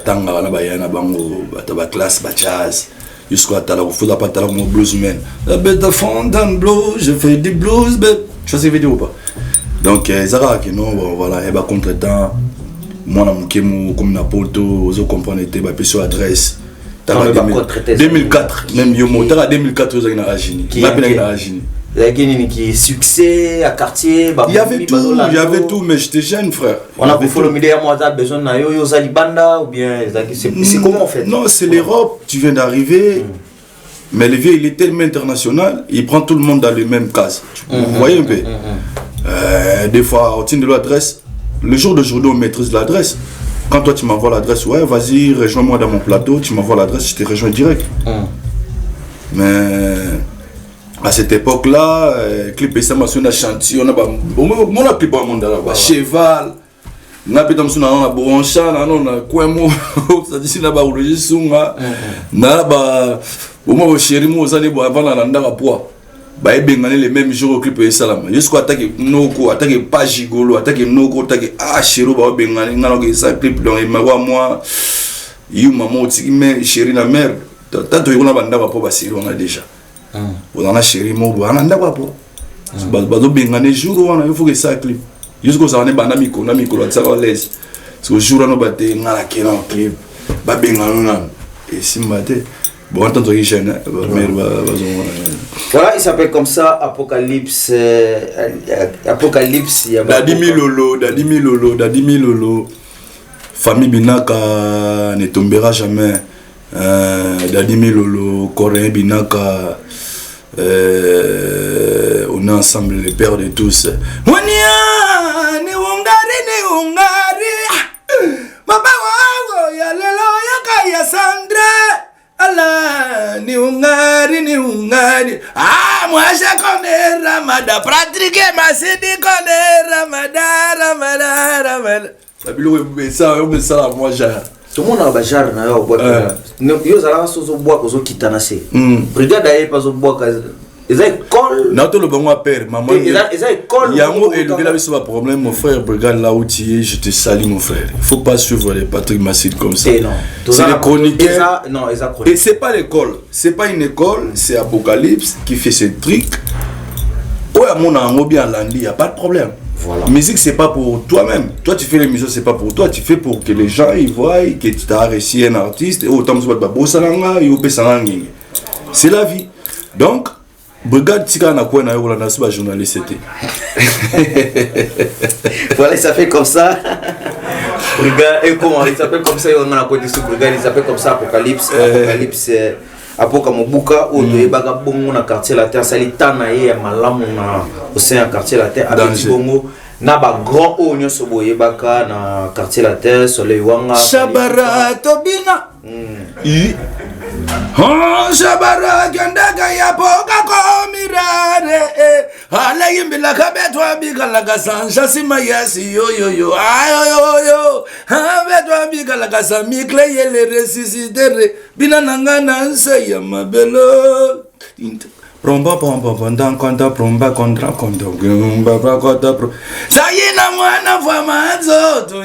tanga, na bango, t'as classe, jazz. Jusqu'à t'as la faudra pas t'as la bluesman. La bête de fondant blues, je fais du blues, tu vois ces vidéos ou pas? Donc, Zara, qui non, voilà, et bah contre-temps, moi, comme Napoto, vous comprenez, t'es bah, sur adresse. 2004 même yo monta 2004 aux Agini qui est succès à quartier il y avait tout mais j'étais jeune frère on a fait le média moi t'as besoin na yo Zalibanda ou bien c'est comment en fait non c'est l'Europe tu viens d'arriver mais le vieux il est tellement international il prend tout le monde dans les mêmes cases vous voyez un peu des fois on tient de l'adresse le jour d'aujourd'hui on maîtrise l'adresse. Quand toi tu m'envoies l'adresse, ouais, vas-y, rejoins-moi dans mon plateau, tu m'envoies l'adresse, je te rejoins direct. Mais à cette époque-là, clip ça m'a sonné chantier, on a mon clip au monde là, cheval, on a pété dans la broncha, on a quoi moi, ça dit là-bas où le sunga, là-bas, au moins chéri moi ça n'est pas avant la nanda poids. Bah bengane les mêmes jours au clip et salam jusqu'à attaquer noko attaquer pas gigolo attaquer noko attaquer chéro ba bengane ngalo que ça clip donc il m'a moi you maman aussi mais chéri la mère tant to yona banda ba po ba chéri on a déjà on a chéri mo ba nanda ba po ba do bengane jour on il faut que ça clip jusqu'au ça on est banda miko na miko la ça laisse ce jour on ba te ngala kena clip ba bengane na et simbate bon tant que jeune mère voilà, il s'appelle comme ça, Apocalypse. Apocalypse, il y a Dadimi Lolo. Famille Binaka ne tombera jamais. Dadimi Lolo, Coréen Binaka. On est ensemble, les pères de tous. Monia, ni Hongari. Papa, ya lelo, ya Sandra. Allah, ni Hongari. Ah, moi je connais Ramada. Patrick et Massidi connaît Ramada. La bilo ça, moi j'ai. tout le monde a bajar na yo boîte yo zala so boîte ko zo kitana se brigade aye pas zo boîte eza école na to le bango a père maman eza école yango et le gars c'est pas problème mon frère brigade là où tu es je te salue mon frère il faut pas suivre les Patrick Massid comme ça c'est les chroniqueurs non et c'est pas l'école c'est pas une école c'est Apocalypse qui fait ce truc ouais à mon ango bien lundi y a pas de problème. Voilà. Musique c'est pas pour toi-même. Toi tu fais l'émission c'est pas pour toi, tu fais pour que les gens ils voient que tu as réussi un artiste et autant que c'est la vie. Donc brigade tika na quoi na yo na ba journaliste c'était. Voilà, il s'appelle comme ça. Brigade et comment il s'appelle comme ça on a côté sur brigade il s'appelle comme ça Apocalypse apoka mobuka o to ebaka bongo na quartier la terre sali tana ye ya malamu na au sein quartier la terre avec bongo na ba grand o nyoso boye baka na quartier la terre soleil wanga Shabara tobina Shabara gandaga ya poka ko mirare ala yimbila kabetwa bigala gasanja sima yasi yo ayo betwa bigala gasami kleyele resisitere bina nangana nse ya mabelo promba dan konta promba kontra konta promba konta pro sayina mwana vwa mazoto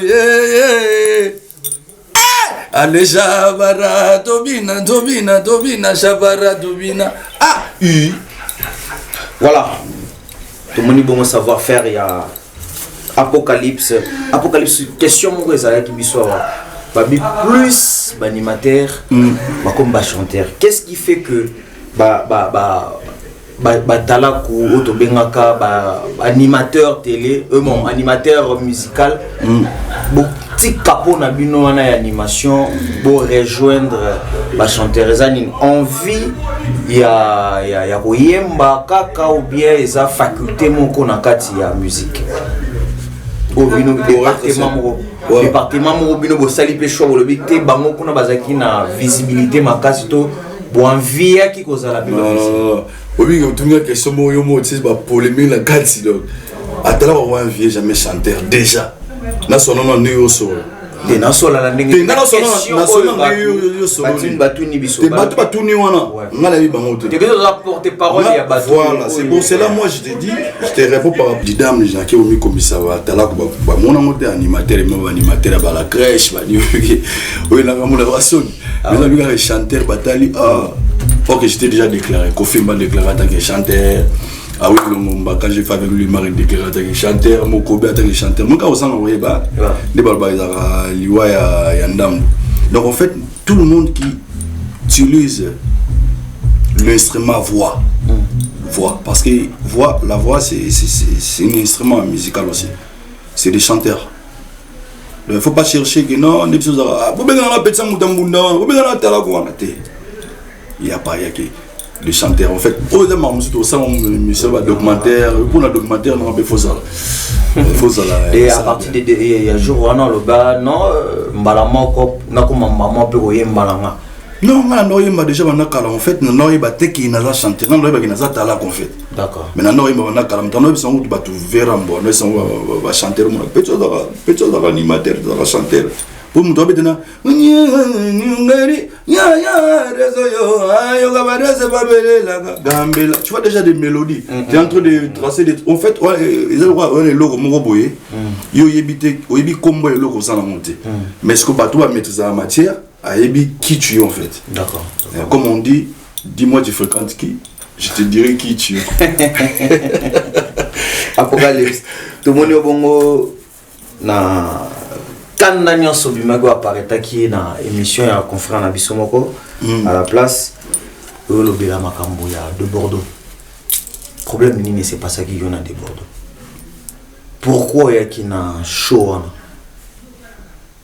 allez Shabara tobina Shabara tobina voilà tout le monde bon savoir-faire il y a Apocalypse question mon ça qui bisoa plus animateur comme chanteur qu'est-ce qui fait que talaku auto bengaka animateur télé animateur musical petit capot na bino wana animation pour rejoindre chanteur une envie ya koyemba kaka ou bien eza faculté moko na kati ya musique au bino département moko bino bo sali pe show le bité bango kuna bazaki na visibilité makasi to bo envie ki kozala bino oui on tourne question mo yo mo ba polémique la kati donc atala on va envier jamais chanteur déjà na sono no yo so te na sola la ndenge na sono yo so batuni biso batuni wana ngala bi bango te que la porter parole ya batuni voilà c'est pour cela moi je te dis je te réponds par didam les gens qui ont mis comme ça va tala ko ba mona moté animateur même animateur ba la crèche ba ni oui la mona ba son mais lui le chanteur batali ok j'étais déjà déclaré Kofi m'a déclaré en tant que chanteur. Ah oui, quand j'ai fait avec lui, il m'a déclaré en tant que chanteur, mon Kobe en tant que chanteur. Moi, quand on s'en envoyait, donc en fait, tout le monde qui utilise l'instrument voix, parce que la voix, c'est un instrument musical aussi. C'est des chanteurs. Il ne faut pas chercher que non, il n'y a pas de chanteur en fait pour les membres surtout ça un documentaire pour le documentaire on a ça et à partir de jour on a le bas non mbalamoko na ko maman pe ko yembalanga non on a déjà on a kala en fait non il va te qui na chanter non il va qui na tala en fait d'accord mais non il va na kala maintenant ils sont tout batu verambo ils sont va chanter mon petit animateur dans chanter pour me tomber dedans tu vois déjà des mélodies tu es en train de tracer des en fait ils ont les logos mon boyé yo yebité yebi combo les logos ça la montée mais ce que bateau va mettre ça en matière à yebi qui tu es en fait d'accord comme on dit dis-moi tu fréquentes qui je te dirai qui tu es Apocalypse tout le monde au bongo na quand Daniel Sobimago apparaît qui na émission ya confrère na bisomoko à la place le Bela Makambo de Bordeaux. Problème ni c'est pas ça qui y en a de Bordeaux. Pourquoi il y a qui na show?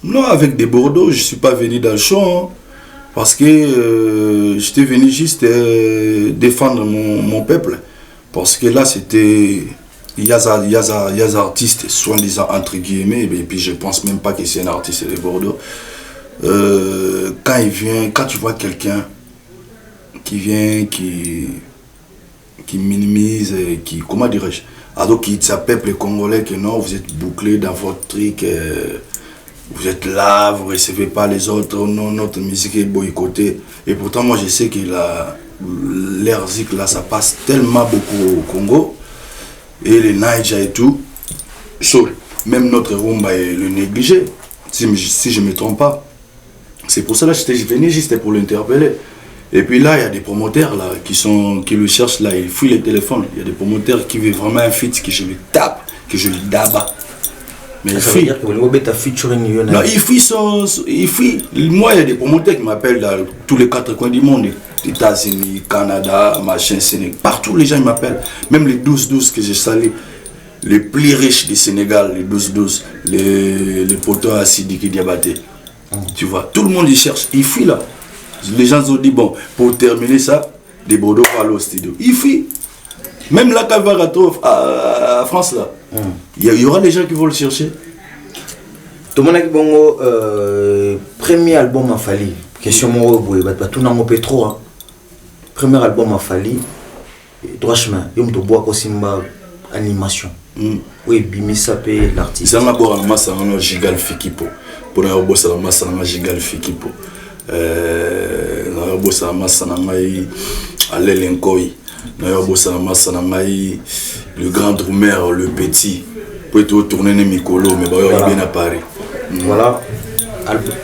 Non, avec des Bordeaux, je suis pas venu dans le show hein, parce que j'étais venu juste défendre mon peuple parce que là c'était il y a des artistes, soi-disant entre guillemets, et puis je pense même pas que c'est un artiste de Bordeaux. Quand il vient, quand tu vois quelqu'un qui vient, qui minimise, qui, comment dirais-je, alors qui dit à peuple congolais que non, vous êtes bouclé dans votre truc, vous êtes là, vous ne recevez pas les autres, non, notre musique est boycottée. Et pourtant, moi, je sais que l'air zik, là, ça passe tellement beaucoup au Congo. Et les Naija et tout. Même notre rumba est le négligé, si je ne me trompe pas. C'est pour ça que je suis venu juste pour l'interpeller. Et puis là, il y a des promoteurs là, qui le cherchent, là, ils fouillent les téléphones. Il y a des promoteurs qui veulent vraiment un feat, que je lui tape, que je lui daba. Mais ça veut dire que vous avez featuring. Non, il fuit. Moi, il y a des promoteurs qui m'appellent dans tous les 4 coins du monde. États-Unis, Canada, machin, Sénégal. Partout, les gens m'appellent. Même les 12-12 que j'ai salés. Les plus riches du Sénégal, les 12-12. Les potos à Sidiki Diabaté. Tu vois, tout le monde y cherche. Il fuit là. Les gens ont dit, bon, pour terminer ça, des Bordeaux parlent au studio. Il fuit. Même là, quand il va à France, là, il y aura des gens qui vont le chercher. Tout le monde a dit, bon, premier album a fallu. Question moi, tout le monde a trop. Premier album a fallu. Droit chemin. Il y a aussi une animation. Oui, Bimisa paye l'artiste. C'est un labor à masse à Gigal Fikipo. Pour un robot, c'est un masse à Gigal Fikipo. Un robot, c'est un masse à l'Elenkoi. Le grand drummer, le petit, peut être tourner les Mikolo, mais il est bien à Paris. Voilà,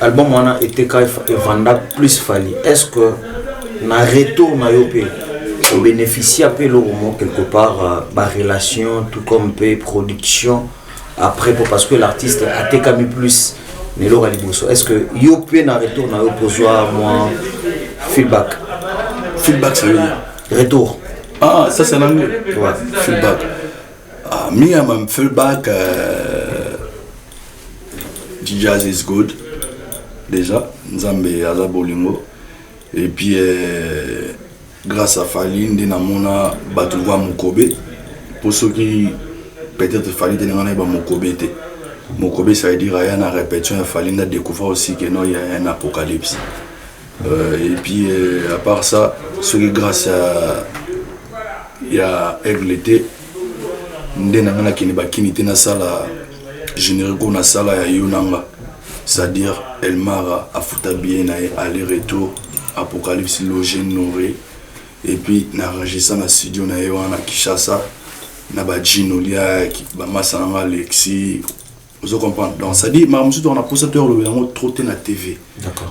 l'album a été vendu plus fallu. Est-ce que na retour on bénéficie un peu quelque part de relation, tout comme production après parce que l'artiste a été quand même plus. Est-ce que Yopé na retour na besoin moi feedback? Feedback, ça veut dire retour. Ah, ça c'est en anglais. Ouais, feedback. Me, I'm feedback. The jazz is good. Déjà, Nzambe Aza Bolingo. Et puis, grâce à Fali, on a battu Mokobe. Pour ceux qui peut-être Fali, on a Mokobe. Mokobe, ça veut dire qu'il y a une répétition. Fali, on a découvert aussi qu'il y a un apocalypse. Et puis, à part ça, ce qui grâce à il y a l'été, c'est-à-dire Elmara, Afutabié, aller-retour, Apocalypse, logé, nourri. Et puis, on a enregistré dans le studio, on a Kishasa, on a Gino Lia, Massanama, Alexis. Vous comprenez? Donc, ça dit, on a posé trop de la TV.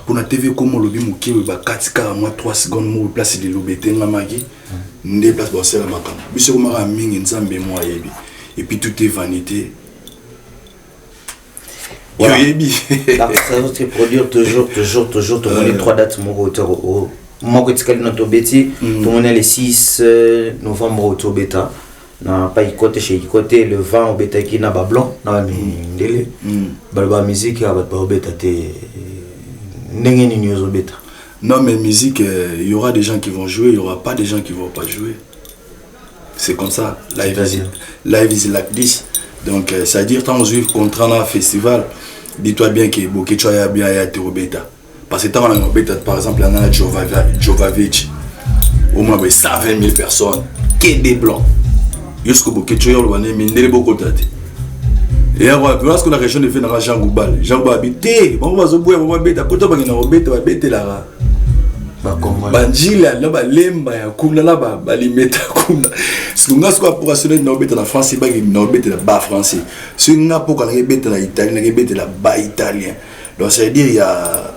Pour la TV, comme on l'a dit, on a 3 secondes, on a placé des lobétés, on a des places pour la macam. Et puis, tout est vanité. Voilà. Ça va se produire toujours. Tout le monde est 3 dates, mon auteur. Moi, je suis notre bêtis. Tout le monde est le 6 novembre au Beta. Na pas ikote chez ikote le vent au beta qui n'a pas blanc na mindele balba musique ya ba beta te ndenge ni au beta. Non mais musique il y aura des gens qui vont jouer, il y aura pas des gens qui vont pas jouer. C'est comme ça. Live is like this. Donc ça veut dire quand on joue contre un festival, dis-toi bien que beaucoup tu as bien été au beta. Parce que tant on a au beta par exemple on a Jovavic au moins 120 000 personnes que des blancs. Jusqu'au bout que tu as le mais n'est beaucoup de et alors parce que la région de fait dans Jean Goubal habité on va se boire on va bêter quand on va bêter là bandila là ba lemba ya kuna là ba limeta kuna ce qu'on a quoi pour assurer no bêter la France ba no bêter la bas français ce qu'on a pour qu'on bêter la italien bêter la bas italien donc ça veut dire il y a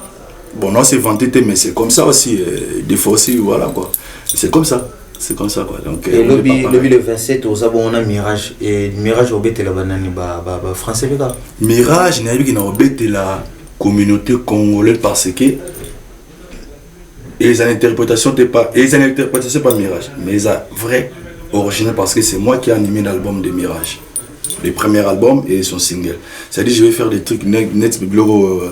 bon non c'est vanté mais c'est comme ça aussi des fois aussi voilà quoi c'est comme ça. C'est comme ça quoi. Donc et le 27 aux abonnés on a Mirage et Mirage au bête la banane français les gars. Mirage n'a qui n'a bête la communauté congolaise parce que les interprétations pas Mirage mais les vrai original parce que c'est moi qui ai animé l'album de Mirage. Le premier album et son single. C'est-à-dire je vais faire des trucs net biblio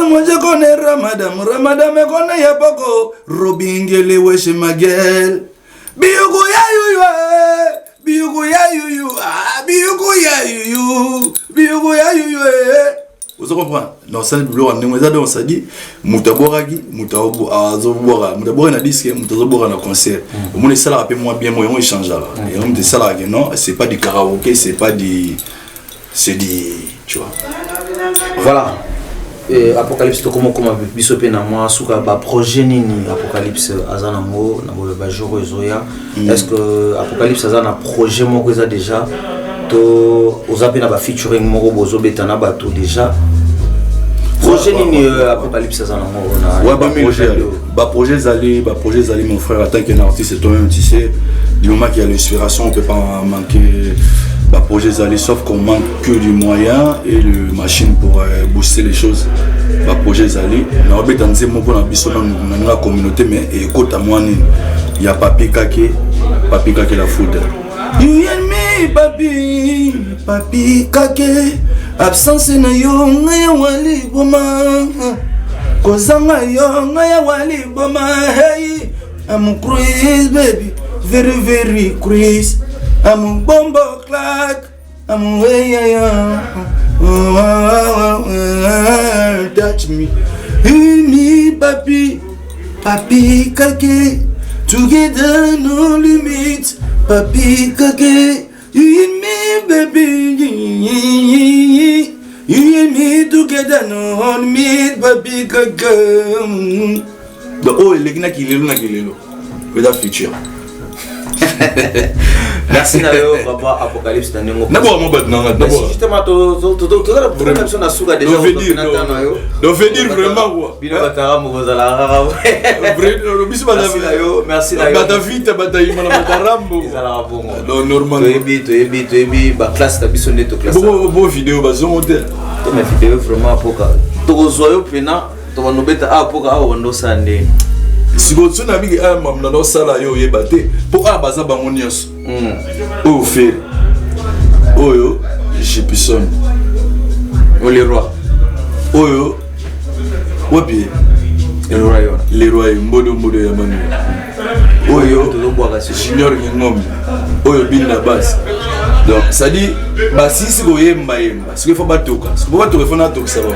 moi je connais Ramadan me connaît y'a beaucoup Robingele wesh Maguel Biyuku ya yuyu vous comprenez? Non ça le bleu on ça dit mutaboragi mutabora na disque mutabora na concert au moins ça là moi bien moi on échange là et on dit ça là non c'est pas du karaoké c'est pas du c'est du tu vois Voilà. Apocalypse to comment biso pe na moi suka ba projet nini Apocalypse azana ngo na ba jour ezoya. Est-ce que Apocalypse azana projet moko eza déjà to ozape na ba featuring moko bozo betana ba to déjà projet nini Apocalypse azana ngo na ouais projet zali mon frère en tant qu'un artiste et toi-même tu sais du moment qu'il y a l'inspiration on peut pas manquer. Projet Zali, sauf qu'on manque que du moyen et de machine pour booster les choses. Projet Zali, on a besoin de la communauté, mais écoute à moi, il y a Papi Kake la foudre. You and me, Papi Kake, absence na yo, ngaya wali boma, kozanga yo, ngaya wali boma, hey, I'm crazy baby, very very crazy. I'm a bombo clock, I'm way touch me, me papi, papi kake, together no limits, papi kake, you and me baby, you and me together no limits, papi kake. The oil legna kilelo, with a feature. Merci Nayo, papa Apocalypse Tanengo. D'abord mon bête, non, d'abord. Justement, tu as la production à Souga déjà. Donc venir vraiment quoi. Bino Batara Mozala. Merci Nayo. Batavita Bataï Malabatarambo. Non, normal. Tu es ba classe ta bisonné to classe. Bon vidéo bazo monter. Ma vidéo vraiment Apocalypse. To zoyo pena, to wanobeta Apocalypse wando sande. Si vous avez un sala yo yebate pour abaza bango nyos o fait oyo jepison o les rois oyo wapi les rois mbodo ya manu oyo junior ngom oyo binda bas donc ça dit ba sisi go yemba ce qu'il faut batoka ce qu'il faut batoka faut na tokisa ba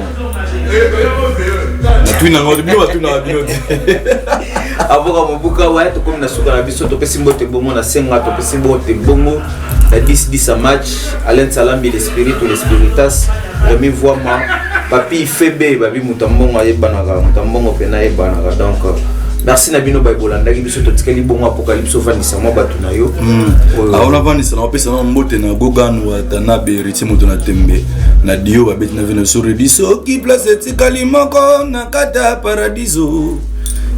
na twina ngodi bino batuna bino avoka mobuka ouais to comme na suka na biso to pesi mbote bongo na senga to pesi mbote bongo la 10 match Alain Salambi l'esprit ou l'espiritas Remi Voima papi Febe babi mutambongo ayebanaka mutambongo pena yebanaka donc merci na bino Bibolanda ki biso to tikeli bongo Apocalypse vanisa mo batu na yo aona vanisa na pesa na mbote na gogan wa tanabe riti moto na tembe na dio babeti na vena sur biso ki place tikali moko na kata paradiso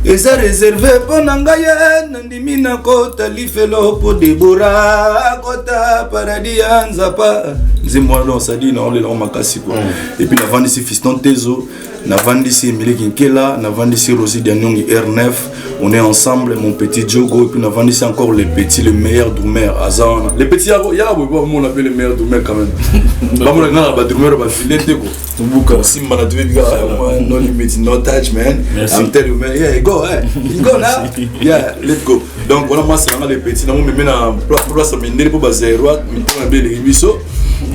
eza réservé pour nangaye nandimi na kota lifelo po debora kota paradis anzapa nzimwa dans ça dit non le makasi quoi et puis na vandisi fiston tezo na vandisi Emily Kinkela na vandisi Rosie Dianyongi R9 on est ensemble mon petit Jogo et puis na vandisi encore les petits le meilleur drummer Azan les petits ya on appelle le meilleur drummer quand même ba mo na ba drummer ba filete ko buka simba na tuviga no limit no touch man I'm telling you man yeah go now yeah let's go donc voilà moi c'est les petits na mo me na place mindeli po ba zero mitona bele biso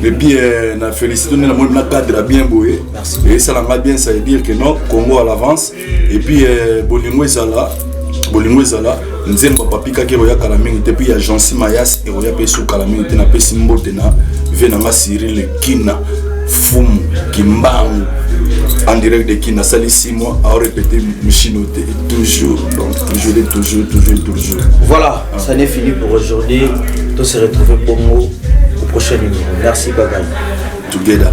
et puis na félicité na mo na cadre bien boé et ça l'a bien ça veut dire que non Congo à l'avance et puis bolingo ezala nzemba papi kake roya kalamingi te puis ya Jansi Mayas et roya pesu kalamingi te na pesi mbote na venanga Cyril Kina Fum Kimbangu en direct de Kina sali 6 mois à répéter Michinote toujours donc toujours voilà ça n'est fini pour aujourd'hui on se retrouve pour nous au prochain numéro merci bye bye together